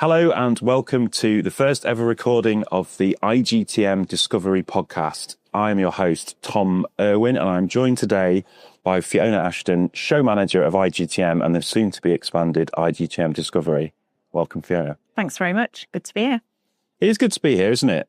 Hello and welcome to the first ever recording of the IGTM Discovery podcast. I'm your host, Tom Irwin, and I'm joined today by Fiona Ashton, show manager of IGTM and the soon-to-be expanded IGTM Discovery. Welcome, Fiona. Thanks very much. Good to be here. It is good to be here, isn't it?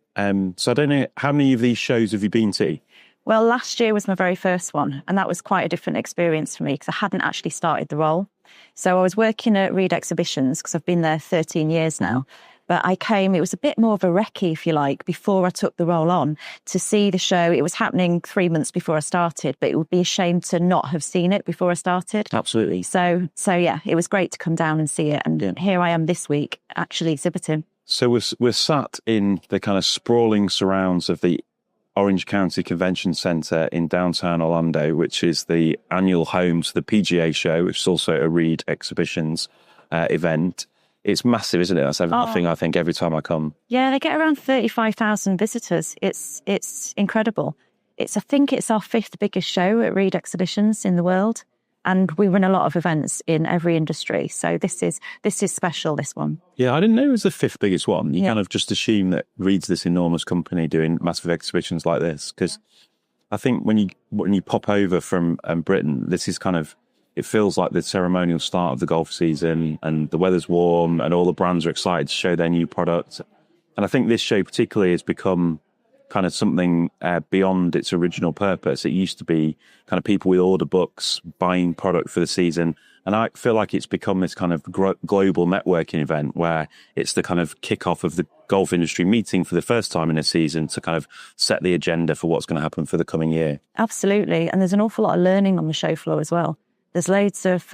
So I don't know, how many of these shows have you been to? Well, last year was my very first one, and that was quite a different experience for me because I hadn't actually started the role. So I was working at Reed Exhibitions because I've been there 13 years now. But I came, it was a bit more of a recce, if you like, before I took the role on to see the show. It was happening 3 months before I started, but it would be a shame to not have seen it before I started. Absolutely. So yeah, it was great to come down and see it. And here I am this week actually exhibiting. So we're sat in the kind of sprawling surrounds of the Orange County Convention Centre in downtown Orlando, which is the annual home to the PGA Show, which is also a Reed Exhibitions event. It's massive, isn't it? That's everything I think every time I come. Yeah, they get around 35,000 visitors. It's incredible. I think it's our fifth biggest show at Reed Exhibitions in the world. And we run a lot of events in every industry. So this is special, this one. Yeah, I didn't know it was the fifth biggest one. You kind of just assume that Reed's this enormous company doing massive exhibitions like this. Because I think when you pop over from Britain, this is kind of, it feels like the ceremonial start of the golf season and the weather's warm and all the brands are excited to show their new product. And I think this show particularly has become kind of something beyond its original purpose. It used to be kind of people with order books buying product for the season. And I feel like it's become this kind of global networking event where it's the kind of kickoff of the golf industry meeting for the first time in a season to kind of set the agenda for what's going to happen for the coming year. Absolutely. And there's an awful lot of learning on the show floor as well. There's loads of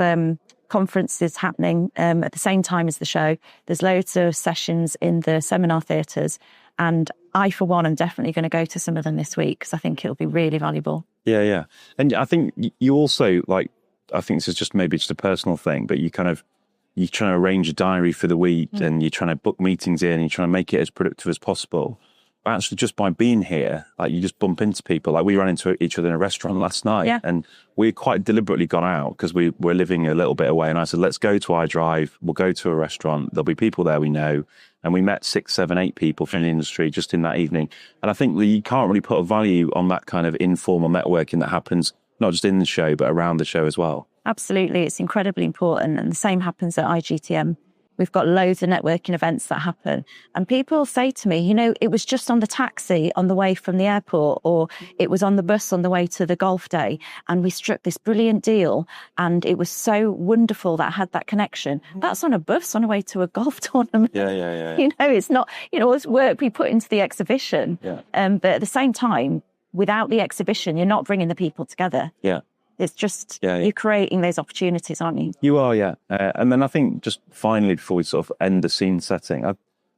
conferences happening at the same time as the show. There's loads of sessions in the seminar theatres. And I, for one, am definitely going to go to some of them this week because I think it'll be really valuable. Yeah. And I think you also, like, I think this is just maybe just a personal thing, but you're trying to arrange a diary for the week and you're trying to book meetings in and you're trying to make it as productive as possible. But actually, just by being here, like, you just bump into people. Like, we ran into each other in a restaurant last night and we quite deliberately got out because we're living a little bit away. And I said, let's go to iDrive. We'll go to a restaurant. There'll be people there we know. And we met 6, 7, 8 people from the industry just in that evening. And I think that you can't really put a value on that kind of informal networking that happens, not just in the show, but around the show as well. Absolutely. It's incredibly important. And the same happens at IGTM. We've got loads of networking events that happen. And people say to me, it was just on the taxi on the way from the airport, or it was on the bus on the way to the golf day. And we struck this brilliant deal. And it was so wonderful that I had that connection. That's on a bus on the way to a golf tournament. Yeah. It's not, it's work we put into the exhibition. Yeah. But at the same time, without the exhibition, you're not bringing the people together. Yeah. It's just, you're creating those opportunities, aren't you? You are, yeah. And then I think just finally, before we sort of end the scene setting,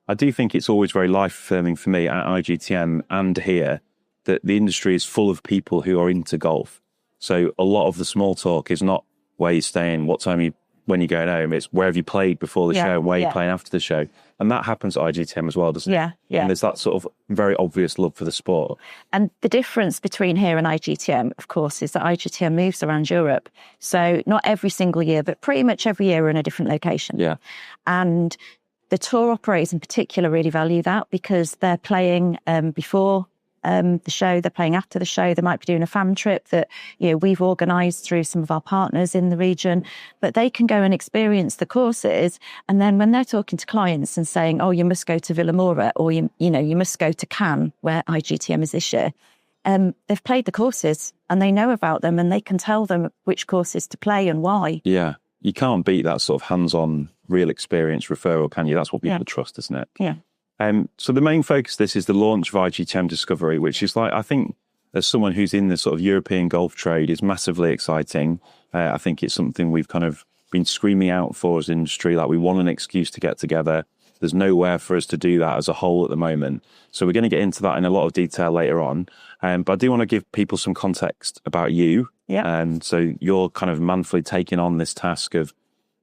I do think it's always very life-affirming for me at IGTM and here that the industry is full of people who are into golf. So a lot of the small talk is not where you're staying, when you're going home. It's where have you played before the show and where you're playing after the show. And that happens at IGTM as well, doesn't it? Yeah. And there's that sort of very obvious love for the sport. And the difference between here and IGTM, of course, is that IGTM moves around Europe. So not every single year, but pretty much every year we're in a different location. Yeah. And the tour operators in particular really value that because they're playing before the show, they're playing after the show. They might be doing a fan trip that we've organised through some of our partners in the region, but they can go and experience the courses. And then when they're talking to clients and saying, "Oh, you must go to Villamora," or you must go to Cannes, where IGTM is this year, they've played the courses and they know about them and they can tell them which courses to play and why. Yeah, you can't beat that sort of hands-on, real experience referral, can you? That's what people trust, isn't it? Yeah. So the main focus of this is the launch of IGTM Discovery, which is I think as someone who's in the sort of European golf trade is massively exciting. I think it's something we've kind of been screaming out for as an industry, like we want an excuse to get together. There's nowhere for us to do that as a whole at the moment. So we're going to get into that in a lot of detail later on. But I do want to give people some context about you. Yeah. So you're kind of manfully taking on this task of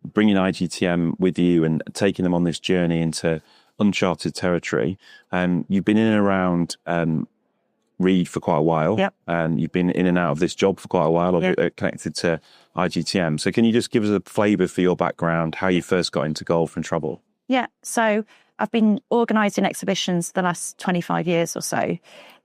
bringing IGTM with you and taking them on this journey into uncharted territory. You've been in and around Reed for quite a while, and you've been in and out of this job for quite a while, connected to IGTM. So can you just give us a flavour for your background, how you first got into golf and travel? Yeah. So I've been organising exhibitions the last 25 years or so.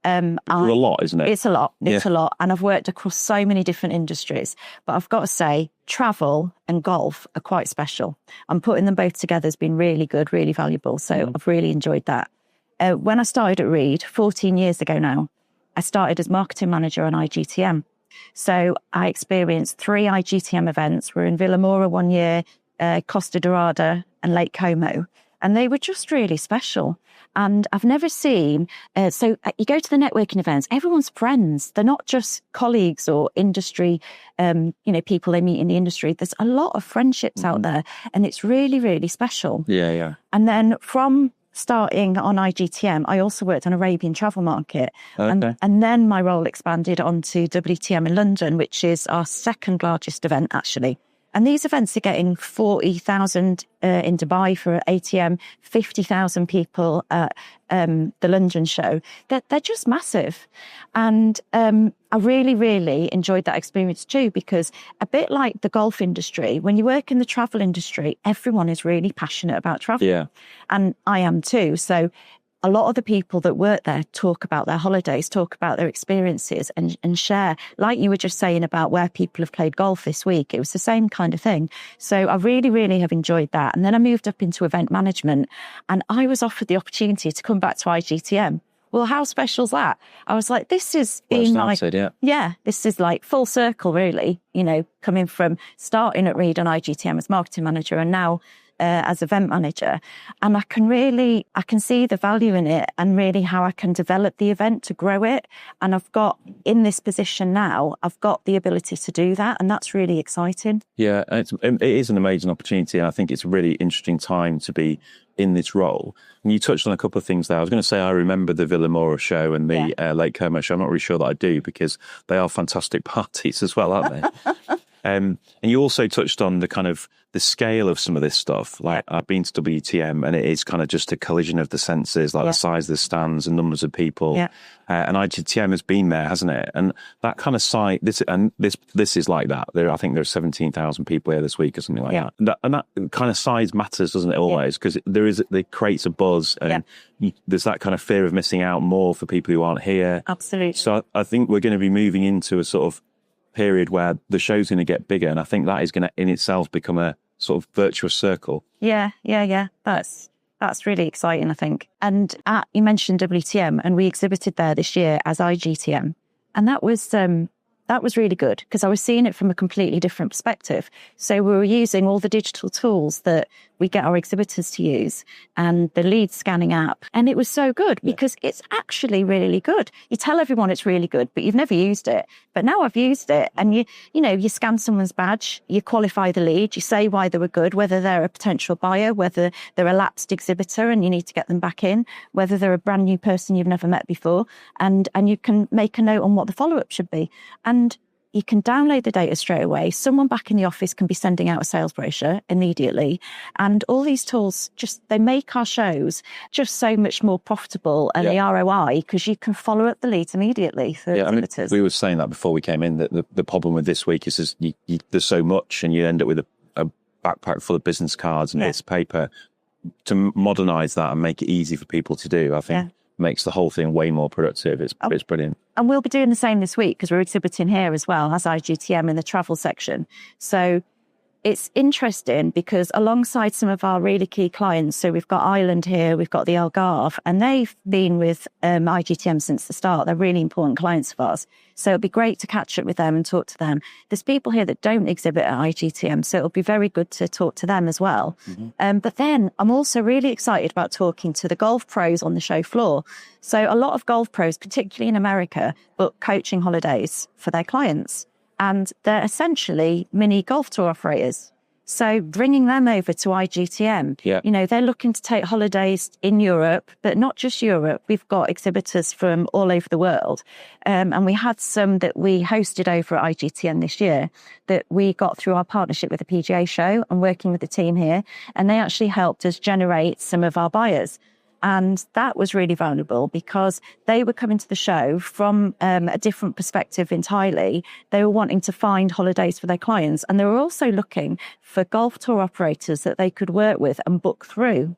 It's a lot, isn't it? It's a lot. It's Yeah. a lot. And I've worked across so many different industries. But I've got to say, travel and golf are quite special. And putting them both together has been really good, really valuable. So I've really enjoyed that. When I started at Reed 14 years ago now, I started as marketing manager on IGTM. So I experienced 3 IGTM events. We're in Villamora one year, Costa Dorada and Lake Como. And they were just really special. And I've never seen, so you go to the networking events, everyone's friends. They're not just colleagues or industry, people they meet in the industry. There's a lot of friendships out there, and it's really, really special. Yeah, yeah. And then from starting on IGTM, I also worked on Arabian travel market. Okay. And then my role expanded onto WTM in London, which is our second largest event, actually. And these events are getting 40,000 in Dubai for ATM, 50,000 people at the London show. They're just massive. And I really, really enjoyed that experience too, because a bit like the golf industry, when you work in the travel industry, everyone is really passionate about travel. Yeah. And I am too. So a lot of the people that work there talk about their holidays, talk about their experiences and share. Like you were just saying about where people have played golf this week, it was the same kind of thing. So I really, really have enjoyed that. And then I moved up into event management and I was offered the opportunity to come back to IGTM. Well, how special is that? I was like, this is being like, this is like full circle, really, coming from starting at Reed on IGTM as marketing manager and now as event manager. And I can see the value in it and really how I can develop the event to grow it. And I've got in this position now, I've got the ability to do that. And that's really exciting. Yeah, it is an amazing opportunity. And I think it's a really interesting time to be in this role. And you touched on a couple of things there. I was going to say, I remember the Villamora show and the Lake Como show. I'm not really sure that I do because they are fantastic parties as well, aren't they? And you also touched on the kind of the scale of some of this stuff. Like I've been to WTM and it is kind of just a collision of the senses, like the size of the stands and numbers of people. Yeah. And IGTM has been there, hasn't it? And that kind of size, this is like that. I think there's 17,000 people here this week or something like that. And that kind of size matters, doesn't it, always? Because it creates a buzz and there's that kind of fear of missing out more for people who aren't here. Absolutely. So I think we're going to be moving into a sort of period where the show's going to get bigger, and I think that is going to in itself become a sort of virtuous circle. Yeah. That's really exciting, I think. And you mentioned WTM, and we exhibited there this year as IGTM, and that was really good because I was seeing it from a completely different perspective. So we were using all the digital tools that we get our exhibitors to use and the lead scanning app. And it was so good because it's actually really good. You tell everyone it's really good, but you've never used it. But now I've used it and you scan someone's badge, you qualify the lead, you say why they were good, whether they're a potential buyer, whether they're a lapsed exhibitor and you need to get them back in, whether they're a brand new person you've never met before. And you can make a note on what the follow-up should be. And you can download the data straight away. Someone back in the office can be sending out a sales brochure immediately. And all these tools they make our shows just so much more profitable and the ROI because you can follow up the leads immediately for exhibitors. We were saying that before we came in, that the problem with this week is there's so much and you end up with a backpack full of business cards and bits of paper. To modernise that and make it easy for people to do, I think makes the whole thing way more productive. It's brilliant. And we'll be doing the same this week because we're exhibiting here as well as IGTM in the travel section. So it's interesting because alongside some of our really key clients, so we've got Ireland here, we've got the Algarve, and they've been with IGTM since the start. They're really important clients of ours. So it'd be great to catch up with them and talk to them. There's people here that don't exhibit at IGTM, so it'll be very good to talk to them as well. Mm-hmm. But then I'm also really excited about talking to the golf pros on the show floor. So a lot of golf pros, particularly in America, book coaching holidays for their clients. And they're essentially mini golf tour operators. So bringing them over to IGTM, they're looking to take holidays in Europe, but not just Europe. We've got exhibitors from all over the world. And we had some that we hosted over at IGTM this year that we got through our partnership with the PGA Show and working with the team here. And they actually helped us generate some of our buyers. And that was really valuable because they were coming to the show from a different perspective entirely. They were wanting to find holidays for their clients. And they were also looking for golf tour operators that they could work with and book through.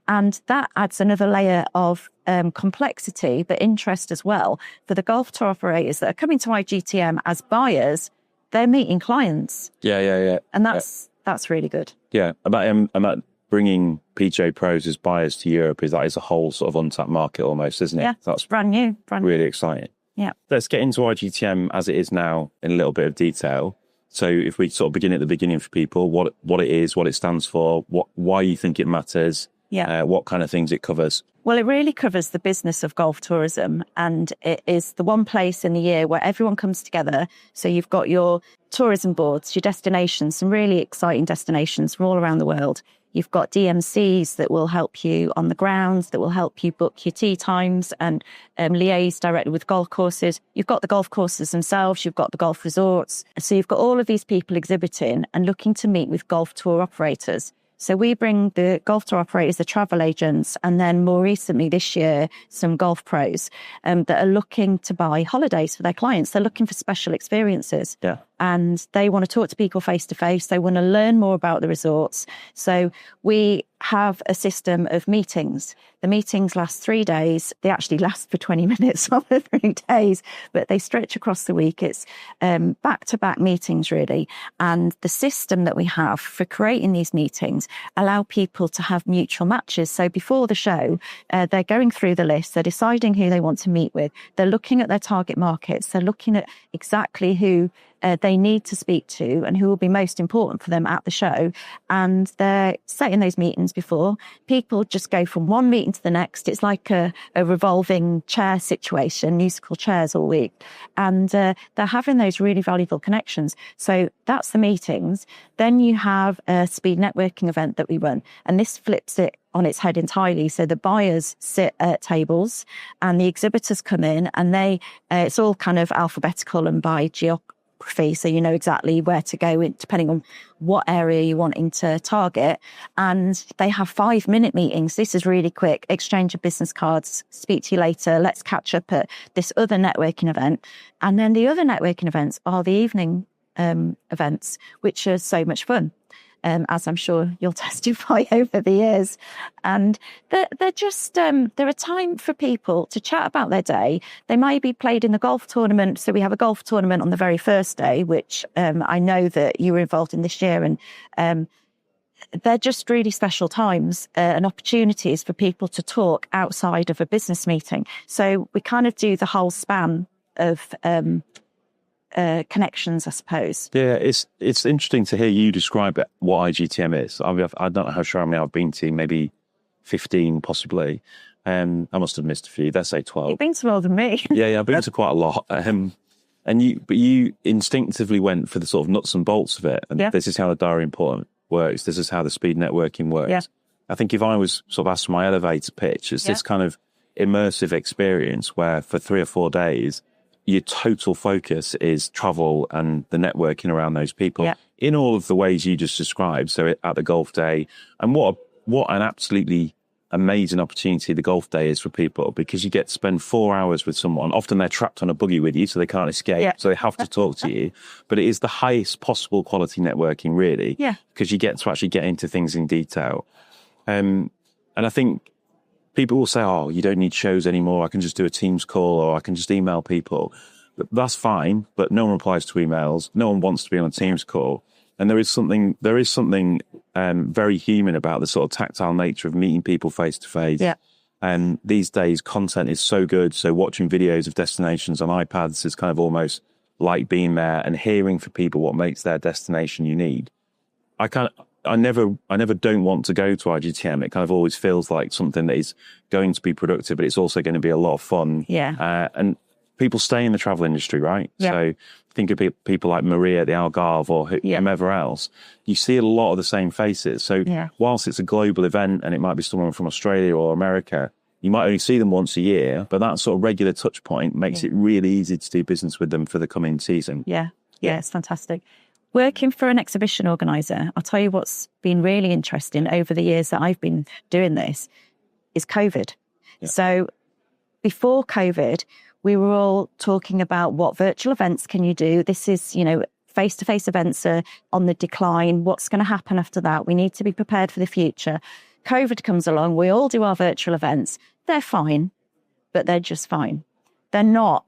And that adds another layer of complexity, but interest as well. For the golf tour operators that are coming to IGTM as buyers, they're meeting clients. Yeah. And that's really good. Yeah, about bringing PGA pros as buyers to Europe is a whole sort of untapped market almost, isn't it? Yeah, That's brand new. Really exciting. Yeah. Let's get into IGTM as it is now in a little bit of detail. So if we sort of begin at the beginning for people, what it is, what it stands for, why you think it matters, what kind of things it covers. Well, it really covers the business of golf tourism, and it is the one place in the year where everyone comes together. So you've got your tourism boards, your destinations, some really exciting destinations from all around the world. You've got DMCs that will help you on the grounds, that will help you book your tee times and liaise directly with golf courses. You've got the golf courses themselves, you've got the golf resorts. So you've got all of these people exhibiting and looking to meet with golf tour operators. So we bring the golf tour operators, the travel agents, and then more recently this year, some golf pros that are looking to buy holidays for their clients. They're looking for special experiences. Yeah. And they want to talk to people face to face. They want to learn more about the resorts. So we have a system of meetings. The meetings last 3 days. They actually last for 20 minutes on the 3 days, but they stretch across the week. It's back-to-back meetings, really. And the system that we have for creating these meetings allow people to have mutual matches. So before the show, they're going through the list. They're deciding who they want to meet with. They're looking at their target markets. They're looking at exactly who they need to speak to and who will be most important for them at the show. And they're setting those meetings before. People just go from one meeting to the next. It's like a revolving chair situation, musical chairs all week. And they're having those really valuable connections. So that's the meetings. Then you have a speed networking event that we run. And this flips it on its head entirely. So the buyers sit at tables and the exhibitors come in and it's all kind of alphabetical and by geography. So you know exactly where to go depending on what area you're wanting to target. And they have 5-minute meetings. This is really quick. Exchange of business cards. Speak to you later. Let's catch up at this other networking event. And then the other networking events are the evening events, which are so much fun. As I'm sure you'll testify over the years. And they're just, they're a time for people to chat about their day. They might be played in the golf tournament. So we have a golf tournament on the very first day, which I know that you were involved in this year. And they're just really special times and opportunities for people to talk outside of a business meeting. So we kind of do the whole span of connections, I suppose. Yeah, it's interesting to hear you describe it, what IGTM is. I don't know how many I've been to, maybe 15 possibly. I must have missed a few. Let's say 12. You've been to more than me. Yeah, I've been to quite a lot. But you instinctively went for the sort of nuts and bolts of it. And this is how the diary important works. This is how the speed networking works. Yeah. I think if I was sort of asked for my elevator pitch, it's this kind of immersive experience where for 3 or 4 days, your total focus is travel and the networking around those people in all of the ways you just described. So at the golf day, and what an absolutely amazing opportunity the golf day is for people, because you get to spend 4 hours with someone. Often they're trapped on a buggy with you, so they can't escape. So they have to talk to you. But it is the highest possible quality networking, really, because you get to actually get into things in detail. And I think people will say, oh, you don't need shows anymore. I can just do a Teams call or I can just email people. But that's fine, but no one replies to emails. No one wants to be on a Teams call. And there is something very human about the sort of tactile nature of meeting people face to face. And these days, content is so good. So watching videos of destinations on iPads is kind of almost like being there and hearing from people what makes their destination unique. I never don't want to go to IGTM. It kind of always feels like something that is going to be productive, but it's also going to be a lot of fun. And people stay in the travel industry, right? So think of people like Maria at the Algarve or whomever else. You see a lot of the same faces. So whilst it's a global event and it might be someone from Australia or America, you might only see them once a year, but that sort of regular touch point makes it really easy to do business with them for the coming season. Yeah, it's fantastic. Working for an exhibition organiser, I'll tell you what's been really interesting over the years that I've been doing this, is COVID. Yeah. So before COVID, we were all talking about what virtual events can you do? This is, face-to-face events are on the decline. What's going to happen after that? We need to be prepared for the future. COVID comes along. We all do our virtual events. They're fine, but they're just fine. They're not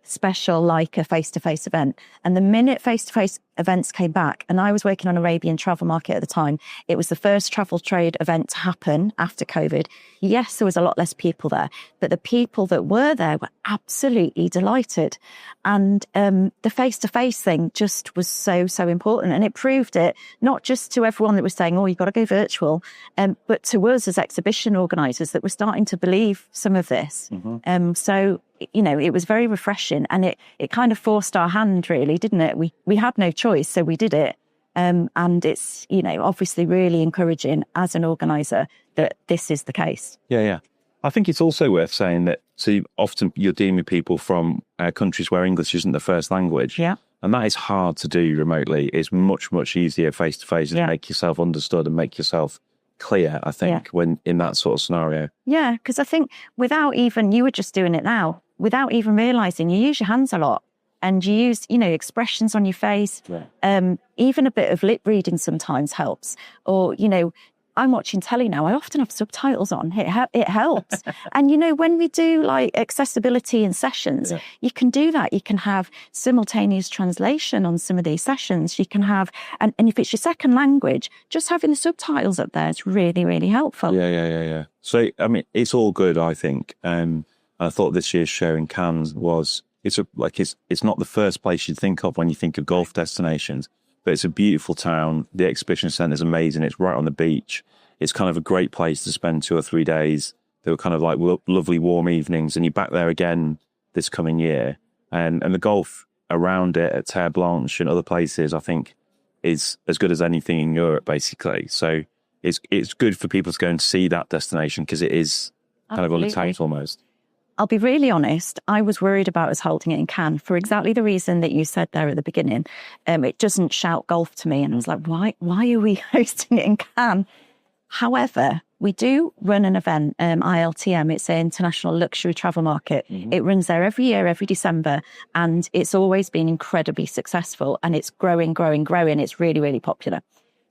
special like a face-to-face event. And the minute face-to-face events came back, and I was working on Arabian travel market at the time, it was the first travel trade event to happen after COVID. Yes, there was a lot less people there, but the people that were there were absolutely delighted. And the face-to-face thing just was so, so important. And it proved it, not just to everyone that was saying, oh, you've got to go virtual, but to us as exhibition organisers that were starting to believe some of this. So, it was very refreshing, and it kind of forced our hand, really, didn't it? We had no choice, so we did it. And it's, obviously really encouraging as an organiser that this is the case. Yeah. I think it's also worth saying that, so often you're dealing with people from countries where English isn't the first language. Yeah. And that is hard to do remotely. It's much, much easier face-to-face to make yourself understood and make yourself clear, I think, when in that sort of scenario. Yeah, because I think you were just doing it now, without even realising, you use your hands a lot. And you use, expressions on your face. Yeah. Even a bit of lip reading sometimes helps. Or, I'm watching telly now. I often have subtitles on. It helps. And, when we do like accessibility in sessions, you can do that. You can have simultaneous translation on some of these sessions. You can have, and if it's your second language, just having the subtitles up there is really, really helpful. Yeah. So, I mean, it's all good, I think. I thought this year's show in Cannes was, it's not the first place you'd think of when you think of golf destinations, but it's a beautiful town. The exhibition centre is amazing. It's right on the beach. It's kind of a great place to spend 2 or 3 days. They were kind of like lovely warm evenings, and you're back there again this coming year. And the golf around it at Terre Blanche and other places, I think, is as good as anything in Europe, basically. So it's good for people to go and see that destination because it is kind of untapped almost. I'll be really honest, I was worried about us holding it in Cannes for exactly the reason that you said there at the beginning. It doesn't shout golf to me. And I was like, why are we hosting it in Cannes? However, we do run an event, ILTM. It's an international luxury travel market. Mm-hmm. It runs there every year, every December. And it's always been incredibly successful. And it's growing. It's really, really popular.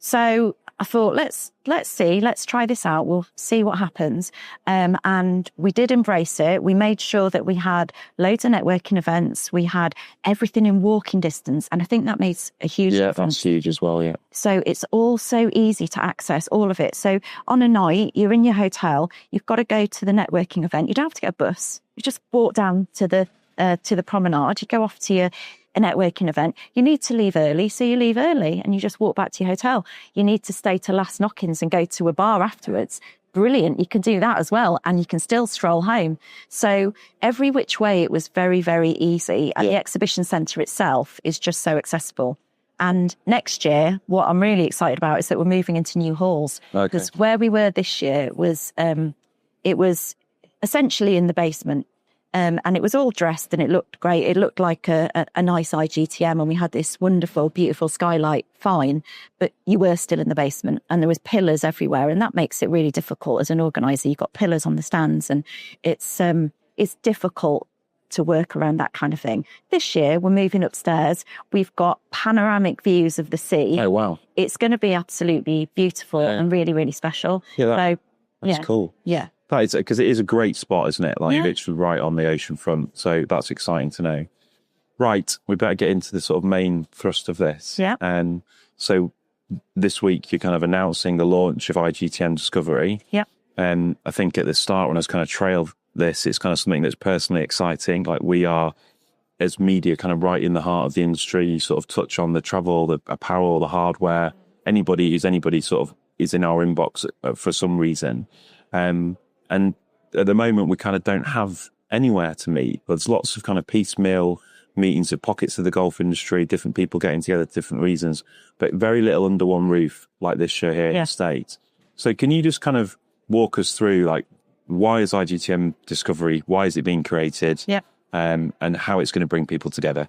So I thought, let's see, let's try this out. We'll see what happens. And we did embrace it. We made sure that we had loads of networking events. We had everything in walking distance. And I think that makes a huge difference. Yeah, that's huge as well, yeah. So it's all so easy to access, all of it. So on a night, you're in your hotel, you've got to go to the networking event. You don't have to get a bus. You just walk down to the promenade. You go off to a networking event. You need to leave early, so you leave early and you just walk back to your hotel. You need to stay to last knockings and go to a bar afterwards. Brilliant. You can do that as well, and you can still stroll home. So every which way, it was very, very easy. And the exhibition centre itself is just so accessible. And next year, what I'm really excited about is that we're moving into new halls. Because where we were this year was, it was essentially in the basement. And it was all dressed and it looked great. It looked like a nice IGTM, and we had this wonderful, beautiful skylight, fine, but you were still in the basement and there was pillars everywhere, and that makes it really difficult as an organiser. You've got pillars on the stands, and it's difficult to work around that kind of thing. This year, we're moving upstairs. We've got panoramic views of the sea. Oh, wow. It's going to be absolutely beautiful and really, really special. Yeah, that's cool. Yeah. That is, because it is a great spot, isn't it? Like it's right on the ocean front. So that's exciting to know. Right, we better get into the sort of main thrust of this. Yeah. And so this week you're kind of announcing the launch of IGTM Discovery. Yeah. And I think at the start, when I was kind of trailed this, it's kind of something that's personally exciting. Like we are, as media, kind of right in the heart of the industry. You sort of touch on the travel, the apparel, the hardware. Anybody sort of is in our inbox for some reason. And at the moment, we kind of don't have anywhere to meet. There's lots of kind of piecemeal meetings of pockets of the golf industry, different people getting together for different reasons, but very little under one roof like this show here in the States. So can you just kind of walk us through, like, why is IGTM Discovery, why is it being created, and how it's going to bring people together?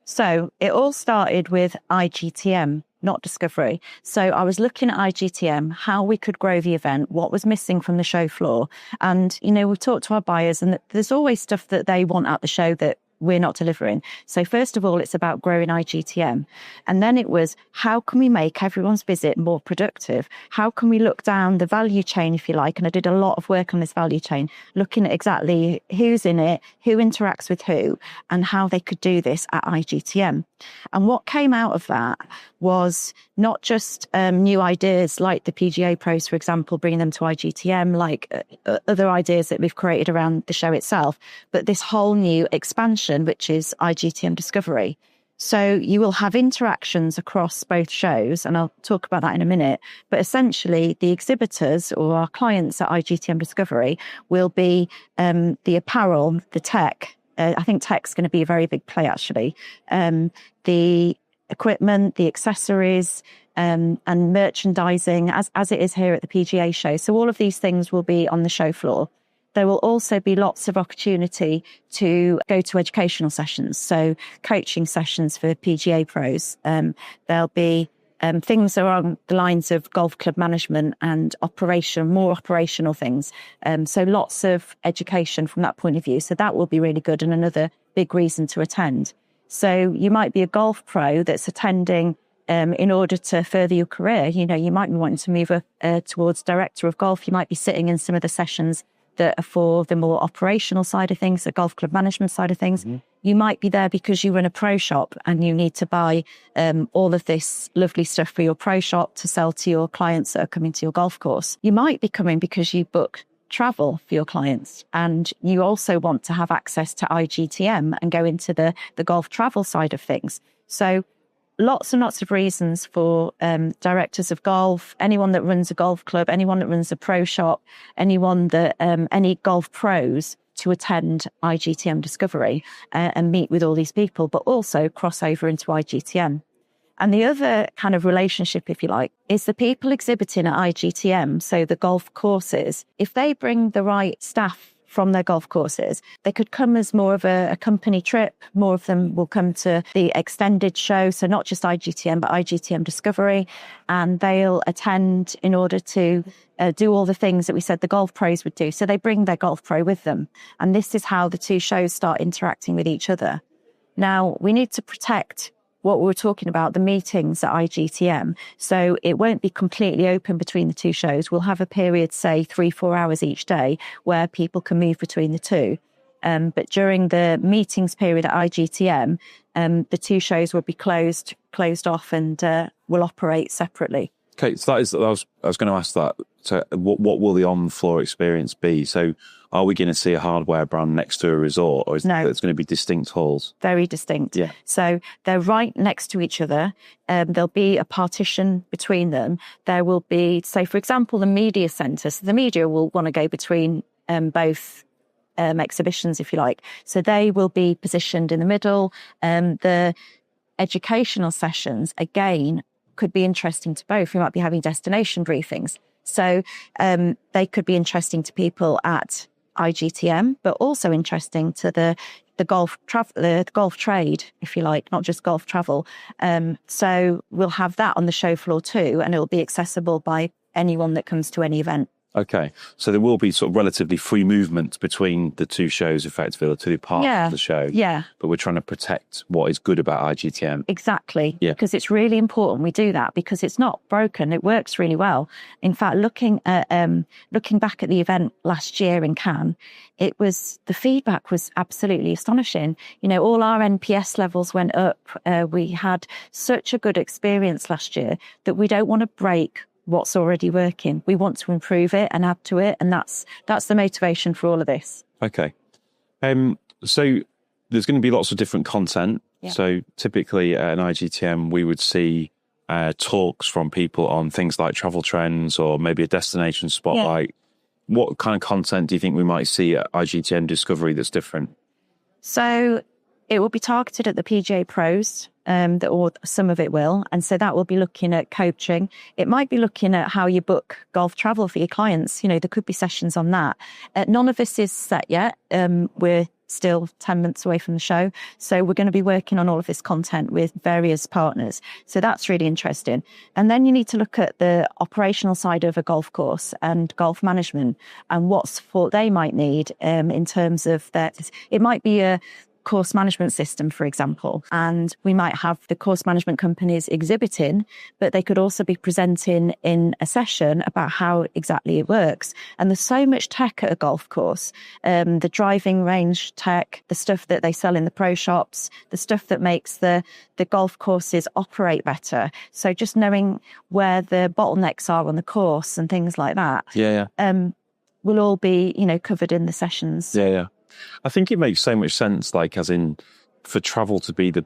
So it all started with IGTM, not Discovery. So I was looking at IGTM, how we could grow the event, what was missing from the show floor. And, we've talked to our buyers, and there's always stuff that they want at the show that we're not delivering. So first of all, it's about growing IGTM. And then it was, how can we make everyone's visit more productive? How can we look down the value chain, if you like? And I did a lot of work on this value chain, looking at exactly who's in it, who interacts with who, and how they could do this at IGTM. And what came out of that was not just new ideas like the PGA Pros, for example, bringing them to IGTM, like other ideas that we've created around the show itself, but this whole new expansion, which is IGTM Discovery. So you will have interactions across both shows, and I'll talk about that in a minute. But essentially, the exhibitors or our clients at IGTM Discovery will be the apparel, the tech. I think tech's going to be a very big play, actually. The equipment, the accessories, and merchandising, as it is here at the PGA Show. So all of these things will be on the show floor. There will also be lots of opportunity to go to educational sessions, so coaching sessions for PGA pros. There'll be things along the lines of golf club management and more operational things. So lots of education from that point of view. So that will be really good and another big reason to attend. So you might be a golf pro that's attending in order to further your career. You might be wanting to move towards director of golf. You might be sitting in some of the sessions that are for the more operational side of things, the golf club management side of things. Mm-hmm. You might be there because you run a pro shop and you need to buy all of this lovely stuff for your pro shop to sell to your clients that are coming to your golf course. You might be coming because you book travel for your clients and you also want to have access to IGTM and go into the golf travel side of things. So lots and lots of reasons for directors of golf, anyone that runs a golf club, anyone that runs a pro shop, anyone that any golf pros to attend IGTM Discovery and meet with all these people, but also cross over into IGTM. And the other kind of relationship, if you like, is the people exhibiting at IGTM, so the golf courses. If they bring the right staff from their golf courses, they could come as more of a company trip. More of them will come to the extended show, so not just IGTM, but IGTM Discovery, and they'll attend in order to do all the things that we said the golf pros would do. So they bring their golf pro with them. And this is how the two shows start interacting with each other. Now, we need to protect what we were talking about, the meetings at IGTM. So it won't be completely open between the two shows. We'll have a period, say 3-4 hours each day, where people can move between the two. But during the meetings period at IGTM, the two shows will be closed off and will operate separately. Okay, so I was going to ask that. So what will the on-floor experience be? So are we going to see a hardware brand next to a resort, or is No. it's going to be distinct halls? Very distinct. Yeah. So they're right next to each other. There'll be a partition between them. There will be, say, for example, the media centre. So the media will want to go between both exhibitions, if you like. So they will be positioned in the middle. The educational sessions, again, could be interesting to both. We might be having destination briefings. So they could be interesting to people at IGTM, but also interesting to the golf trade, if you like, not just golf travel. So we'll have that on the show floor too, and it'll be accessible by anyone that comes to any event. Okay, so there will be sort of relatively free movement between the two shows, effectively, the two parts of the show. Yeah. But we're trying to protect what is good about IGTM. Exactly. Yeah. Because it's really important we do that, because it's not broken. It works really well. In fact, looking back at the event last year in Cannes, the feedback was absolutely astonishing. All our NPS levels went up. We had such a good experience last year that we don't want to break what's already working. We want to improve it and add to it, and that's the motivation for all of this. Okay. So there's going to be lots of different content. Yeah. So typically at an IGTM, we would see talks from people on things like travel trends or maybe a destination spotlight. Yeah. What kind of content do you think we might see at IGTM Discovery that's different? So it will be targeted at the PGA pros, or some of it will. And so that will be looking at coaching. It might be looking at how you book golf travel for your clients. There could be sessions on that. None of this is set yet. We're still 10 months away from the show. So we're going to be working on all of this content with various partners. So that's really interesting. And then you need to look at the operational side of a golf course and golf management and what support they might need in terms of that. It might be a course management system, for example, and we might have the course management companies exhibiting, but they could also be presenting in a session about how exactly it works. And there's so much tech at a golf course, the driving range tech, the stuff that they sell in the pro shops, the stuff that makes the golf courses operate better. So just knowing where the bottlenecks are on the course and things like that, will all be, covered in the sessions. Yeah. I think it makes so much sense, like, as in, for travel to be the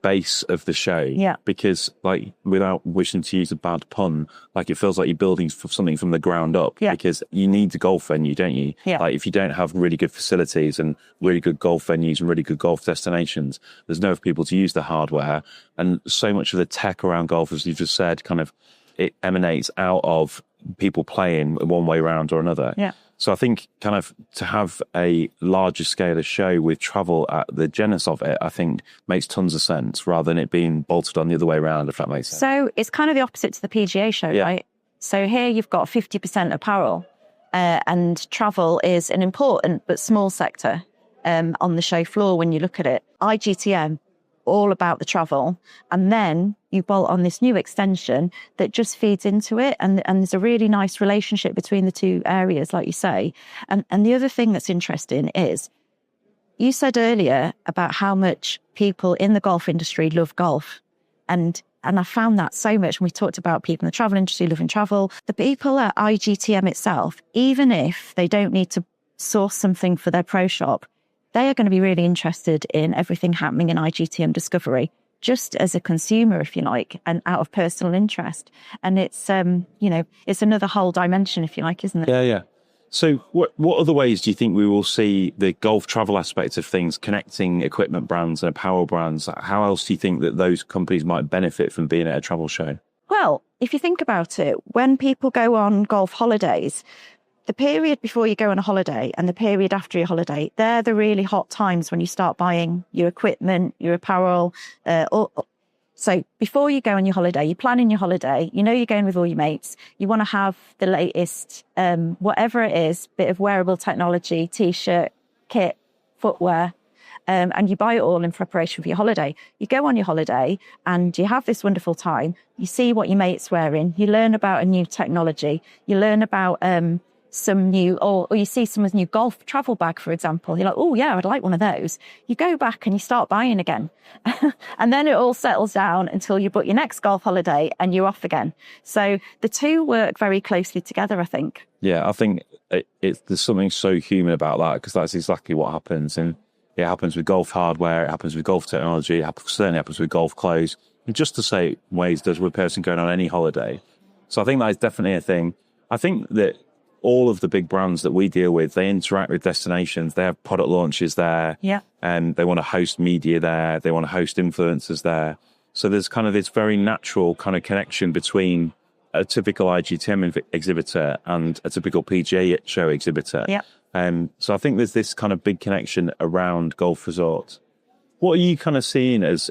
base of the show. Yeah. Because, like, without wishing to use a bad pun, like, it feels like you're building something from the ground up. Yeah. Because you need the golf venue, don't you? Yeah. Like, if you don't have really good facilities and really good golf venues and really good golf destinations, there's no people to use the hardware. And so much of the tech around golf, as you just said, kind of, it emanates out of people playing one way round or another. Yeah. So I think kind of to have a larger scale of show with travel at the genesis of it, I think makes tons of sense rather than it being bolted on the other way around, if that makes sense. So it's kind of the opposite to the PGA Show, right? So here you've got 50% apparel and travel is an important but small sector on the show floor when you look at it. IGTM, all about the travel. And then you bolt on this new extension that just feeds into it. And there's a really nice relationship between the two areas, like you say. And the other thing that's interesting is, you said earlier about how much people in the golf industry love golf. And I found that so much when we talked about people in the travel industry loving travel. The people at IGTM itself, even if they don't need to source something for their pro shop, they are going to be really interested in everything happening in IGTM Discovery, just as a consumer, if you like, and out of personal interest. And it's, it's another whole dimension, if you like, isn't it? Yeah. So what other ways do you think we will see the golf travel aspect of things connecting equipment brands and apparel brands? How else do you think that those companies might benefit from being at a travel show? Well, if you think about it, when people go on golf holidays, the period before you go on a holiday and the period after your holiday, they're the really hot times when you start buying your equipment, your apparel. So before you go on your holiday, you're planning your holiday, you're going with all your mates. You want to have the latest, whatever it is, bit of wearable technology, T-shirt, kit, footwear, and you buy it all in preparation for your holiday. You go on your holiday and you have this wonderful time. You see what your mate's wearing. You learn about a new technology. You learn about some new, or you see someone's new golf travel bag, for example. You're like, oh yeah, I'd like one of those. You go back and you start buying again. And then it all settles down until you book your next golf holiday and you're off again. So the two work very closely together, I think. Yeah, I think there's something so human about that, because that's exactly what happens. And it happens with golf hardware, it happens with golf technology, it certainly happens with golf clothes. And just the same ways does with a person going on any holiday. So I think that is definitely a thing. I think that all of the big brands that we deal with, they interact with destinations. They have product launches there. Yeah. And they want to host media there. They want to host influencers there. So there's kind of this very natural kind of connection between a typical IGTM exhibitor and a typical PGA Show exhibitor. Yeah. So I think there's this kind of big connection around golf resorts. What are you kind of seeing as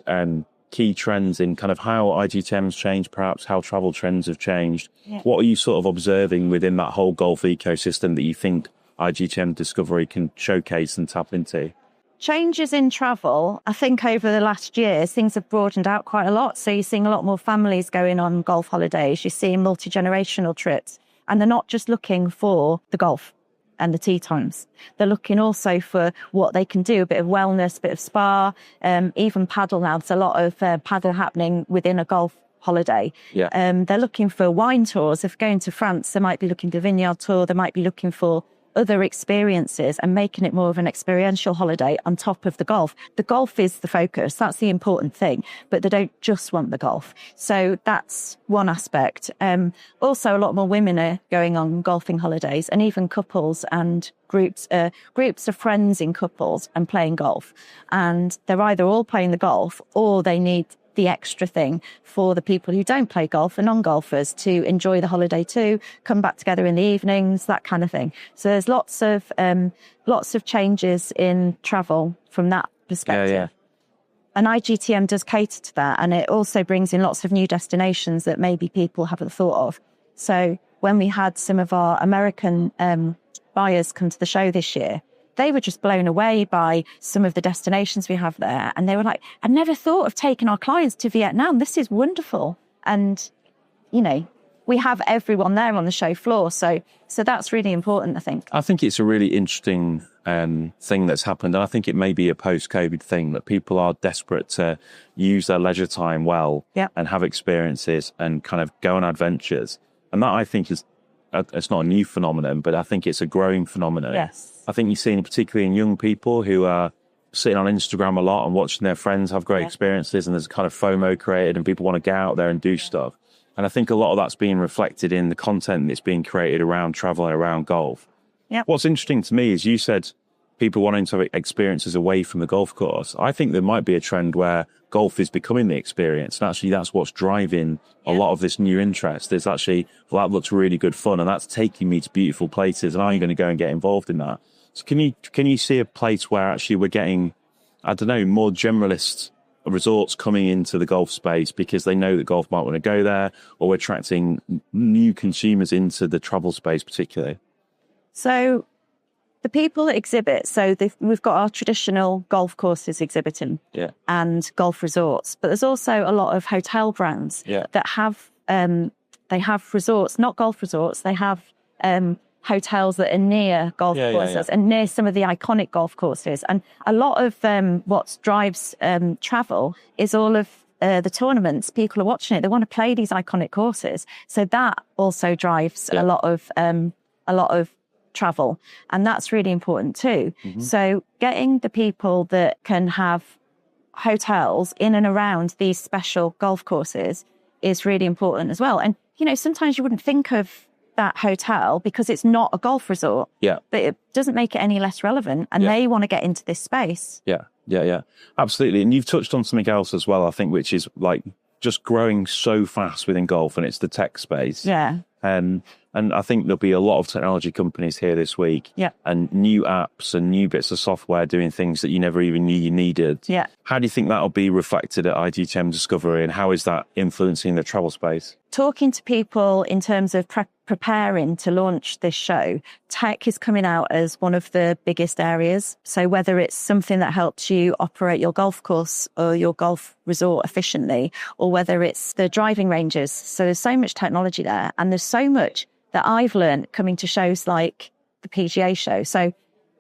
key trends in kind of how IGTM's changed, perhaps how travel trends have changed? Yeah. What are you sort of observing within that whole golf ecosystem that you think IGTM Discovery can showcase and tap into? Changes in travel, I think over the last years, things have broadened out quite a lot. So you're seeing a lot more families going on golf holidays. You're seeing multi-generational trips, and they're not just looking for the golf and the tee times. They're looking also for what they can do, a bit of wellness, a bit of spa, even paddle now. There's a lot of paddle happening within a golf holiday. Yeah. They're looking for wine tours. If going to France, they might be looking for vineyard tour. They might be looking for other experiences and making it more of an experiential holiday on top of the golf. The golf is the focus. That's the important thing, but they don't just want the golf. So that's one aspect. Also, a lot more women are going on golfing holidays, and even couples and groups of friends in couples and playing golf. And they're either all playing the golf or they need the extra thing for the people who don't play golf and non-golfers to enjoy the holiday too, come back together in the evenings, that kind of thing. So there's lots of changes in travel from that perspective. Yeah. And IGTM does cater to that, and it also brings in lots of new destinations that maybe people haven't thought of. So when we had some of our American buyers come to the show this year, they were just blown away by some of the destinations we have there. And they were like, I never thought of taking our clients to Vietnam. This is wonderful. And, you know, we have everyone there on the show floor. So that's really important, I think. I think it's a really interesting thing that's happened. And I think it may be a post-COVID thing that people are desperate to use their leisure time well and have experiences and kind of go on adventures. And that, I think, is it's not a new phenomenon, but I think it's a growing phenomenon. Yes. I think you've seen it particularly in young people who are sitting on Instagram a lot and watching their friends have great experiences, and there's kind of FOMO created and people want to get out there and do stuff. And I think a lot of that's being reflected in the content that's being created around travel and around golf. Yep. What's interesting to me is you said people wanting to have experiences away from the golf course. I think there might be a trend where golf is becoming the experience. And actually that's what's driving a lot of this new interest. Is actually, well, that looks really good fun and that's taking me to beautiful places and I'm going to go and get involved in that. So can you see a place where actually we're getting, I don't know, more generalist resorts coming into the golf space because they know that golf might want to go there, or we're attracting new consumers into the travel space particularly? So the people that exhibit, we've got our traditional golf courses exhibiting and golf resorts, but there's also a lot of hotel brands that have, they have resorts, not golf resorts, they have hotels that are near golf courses and near some of the iconic golf courses. And a lot of what drives travel is all of the tournaments. People are watching it. They want to play these iconic courses. So that also drives a lot of travel. And that's really important too. Mm-hmm. So getting the people that can have hotels in and around these special golf courses is really important as well. And, you know, sometimes you wouldn't think of that hotel because it's not a golf resort. Yeah. But it doesn't make it any less relevant. And they want to get into this space. Yeah. Absolutely. And you've touched on something else as well, I think, which is like just growing so fast within golf, and it's the tech space. Yeah. And I think there'll be a lot of technology companies here this week and new apps and new bits of software doing things that you never even knew you needed. Yeah. How do you think that'll be reflected at IGTM Discovery, and how is that influencing the travel space? Talking to people in terms of preparing to launch this show, tech is coming out as one of the biggest areas. So whether it's something that helps you operate your golf course or your golf resort efficiently, or whether it's the driving ranges. So there's so much technology there, and there's so much that I've learned coming to shows like the PGA Show. So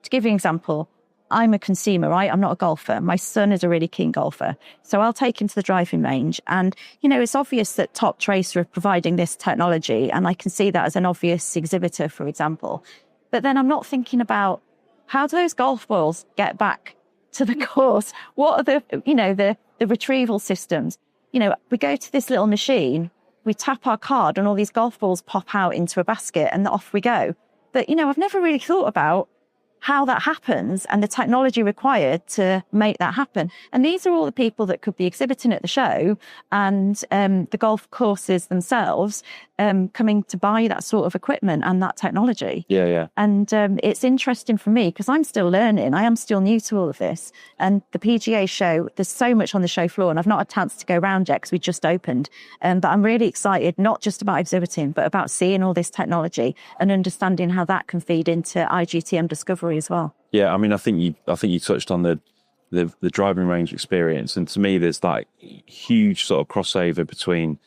to give you an example, I'm a consumer, right? I'm not a golfer. My son is a really keen golfer. So I'll take him to the driving range. And, you know, it's obvious that Top Tracer are providing this technology. And I can see that as an obvious exhibitor, for example. But then I'm not thinking about how do those golf balls get back to the course? What are the retrieval systems? You know, we go to this little machine, we tap our card and all these golf balls pop out into a basket and off we go. But, you know, I've never really thought about how that happens and the technology required to make that happen. And these are all the people that could be exhibiting at the show and the golf courses themselves coming to buy that sort of equipment and that technology. Yeah. And it's interesting for me because I'm still learning. I am still new to all of this. And the PGA Show, there's so much on the show floor, and I've not had a chance to go around yet because we just opened. But I'm really excited, not just about exhibiting, but about seeing all this technology and understanding how that can feed into IGTM Discovery as well. Yeah, I mean, I think you touched on the driving range experience, and to me, there's like huge sort of crossover between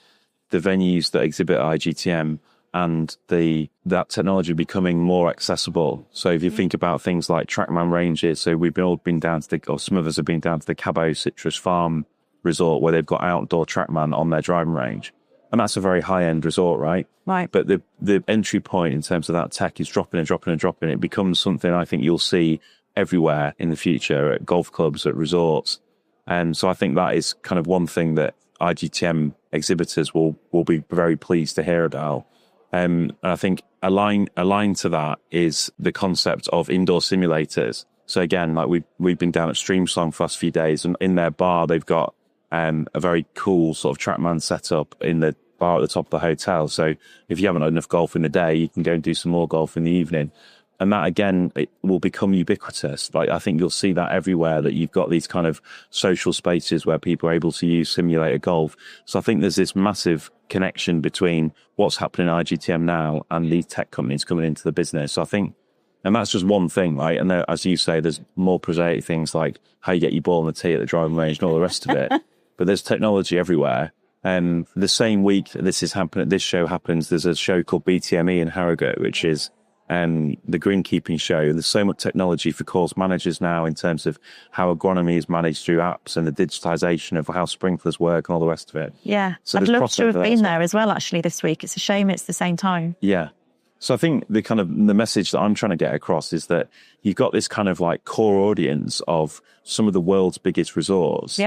the venues that exhibit IGTM and that technology becoming more accessible. So if you think about things like TrackMan ranges, so we've all been down to some of us have been down to the Cabo Citrus Farm resort where they've got outdoor TrackMan on their driving range. And that's a very high-end resort, right? Right. But the entry point in terms of that tech is dropping. It becomes something I think you'll see everywhere in the future at golf clubs, at resorts. And so I think that is kind of one thing that IGTM exhibitors will be very pleased to hear about. And I think aligned to that is the concept of indoor simulators. So again, like we've been down at Streamsong for the last few days, and in their bar, they've got a very cool sort of TrackMan setup in the bar at the top of the hotel. So if you haven't had enough golf in the day, you can go and do some more golf in the evening. And that, again, it will become ubiquitous. Like, I think you'll see that everywhere, that you've got these kind of social spaces where people are able to use simulator golf. So I think there's this massive connection between what's happening in IGTM now and these tech companies coming into the business. So I think, and that's just one thing, right? And there, as you say, there's more prosaic things like how you get your ball on the tee at the driving range and all the rest of it. But there's technology everywhere. And the same week that this is happening, this show happens, there's a show called BTME in Harrogate, which is the greenkeeping show. There's so much technology for course managers now in terms of how agronomy is managed through apps and the digitization of how sprinklers work and all the rest of it. Yeah, so I'd love to have been there as well, actually, this week. It's a shame it's the same time. Yeah. So I think the message that I'm trying to get across is that you've got this kind of like core audience of some of the world's biggest resorts,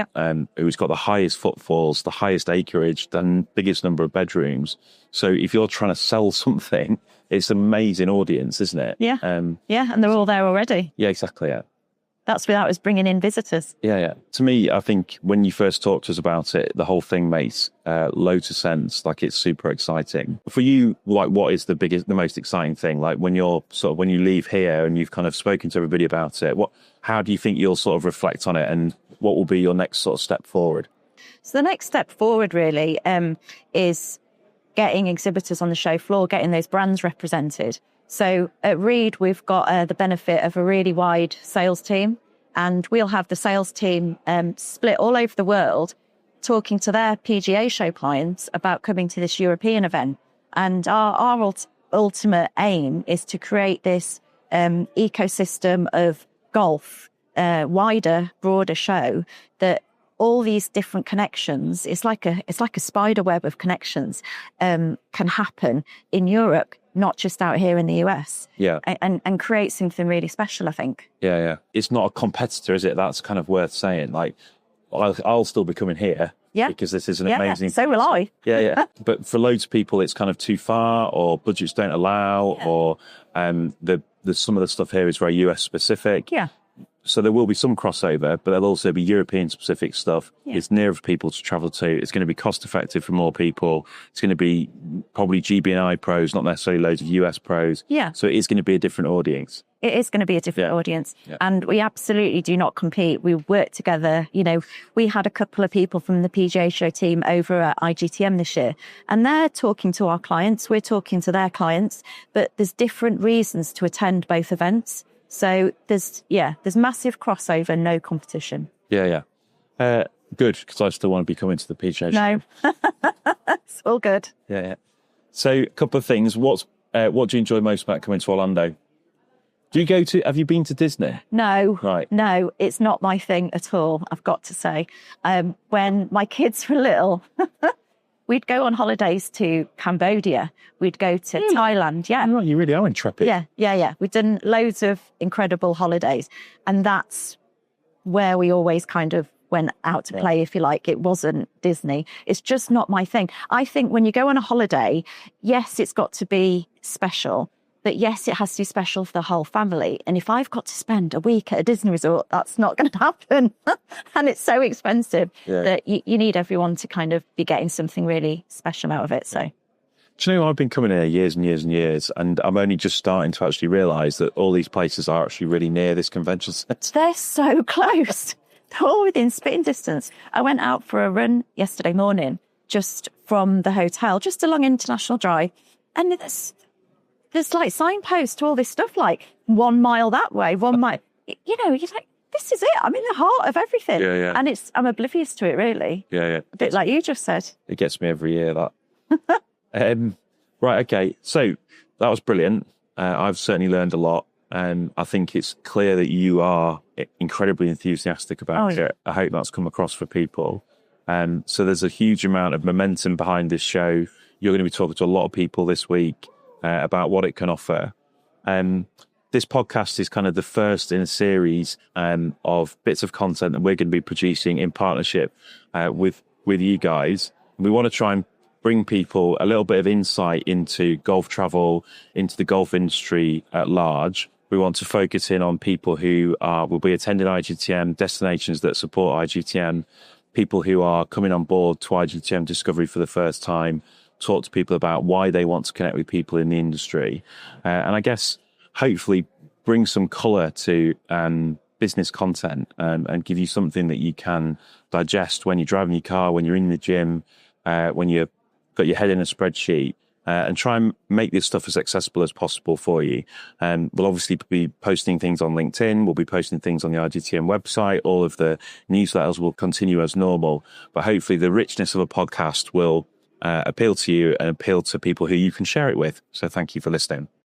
who's got the highest footfalls, the highest acreage, the biggest number of bedrooms. So if you're trying to sell something, it's an amazing audience, isn't it? Yeah. And they're all there already. Yeah, exactly. Yeah. That's without us bringing in visitors. Yeah. To me, I think when you first talked to us about it, the whole thing makes loads of sense. Like, it's super exciting. For you, like, what is the most exciting thing? Like, when you leave here and you've kind of spoken to everybody about it, how do you think you'll sort of reflect on it, and what will be your next sort of step forward? So the next step forward really is getting exhibitors on the show floor, getting those brands represented. So at Reed, we've got the benefit of a really wide sales team, and we'll have the sales team split all over the world, talking to their PGA Show clients about coming to this European event. And our ultimate aim is to create this ecosystem of golf, wider, broader show, that all these different connections, it's like a spider web of connections, can happen in Europe, not just out here in the US. Yeah. And create something really special, I think. Yeah. It's not a competitor, is it? That's kind of worth saying. Like, I'll still be coming here. Yeah. Because this is an amazing... So will I. Yeah. But for loads of people, it's kind of too far, or budgets don't allow, or some of the stuff here is very US specific. Yeah. So there will be some crossover, but there'll also be European-specific stuff. Yeah. It's nearer for people to travel to. It's going to be cost-effective for more people. It's going to be probably GB&I pros, not necessarily loads of US pros. Yeah. So it is going to be a different audience. It is going to be a different audience. Yeah. And we absolutely do not compete. We work together. You know, we had a couple of people from the PGA Show team over at IGTM this year, and they're talking to our clients. We're talking to their clients, but there's different reasons to attend both events. So there's massive crossover, no competition. Yeah. Good, because I still want to be coming to the PGA Show. No, it's all good. Yeah. So a couple of things. What do you enjoy most about coming to Orlando? Have you been to Disney? No. Right. No, it's not my thing at all, I've got to say. When my kids were little, we'd go on holidays to Cambodia. We'd go to Thailand. Yeah. Oh, you really are intrepid. Yeah. We've done loads of incredible holidays. And that's where we always kind of went out to play, if you like. It wasn't Disney. It's just not my thing. I think when you go on a holiday, yes, it's got to be special. But yes, it has to be special for the whole family. And if I've got to spend a week at a Disney resort, that's not going to happen. And it's so expensive that you need everyone to kind of be getting something really special out of it. So, do you know, I've been coming here years and years and years, and I'm only just starting to actually realise that all these places are actually really near this convention centre. They're so close. They're all within spitting distance. I went out for a run yesterday morning, just from the hotel, just along International Drive. And there's like signposts to all this stuff, like 1 mile that way, 1 mile. You know, you're like, this is it. I'm in the heart of everything. Yeah. And I'm oblivious to it, really. Yeah. A bit like you just said. It gets me every year, that. Right, okay. So that was brilliant. I've certainly learned a lot. And I think it's clear that you are incredibly enthusiastic about it. I hope that's come across for people. So there's a huge amount of momentum behind this show. You're going to be talking to a lot of people this week about what it can offer. This podcast is kind of the first in a series of bits of content that we're going to be producing in partnership with you guys. We want to try and bring people a little bit of insight into golf travel, into the golf industry at large. We want to focus in on people who will be attending IGTM, destinations that support IGTM, people who are coming on board to IGTM Discovery for the first time, talk to people about why they want to connect with people in the industry. And I guess hopefully bring some colour to business content and give you something that you can digest when you're driving your car, when you're in the gym, when you've got your head in a spreadsheet. And try and make this stuff as accessible as possible for you. We'll obviously be posting things on LinkedIn. We'll be posting things on the IGTM website. All of the newsletters will continue as normal. But hopefully the richness of a podcast will appeal to you and appeal to people who you can share it with. So thank you for listening.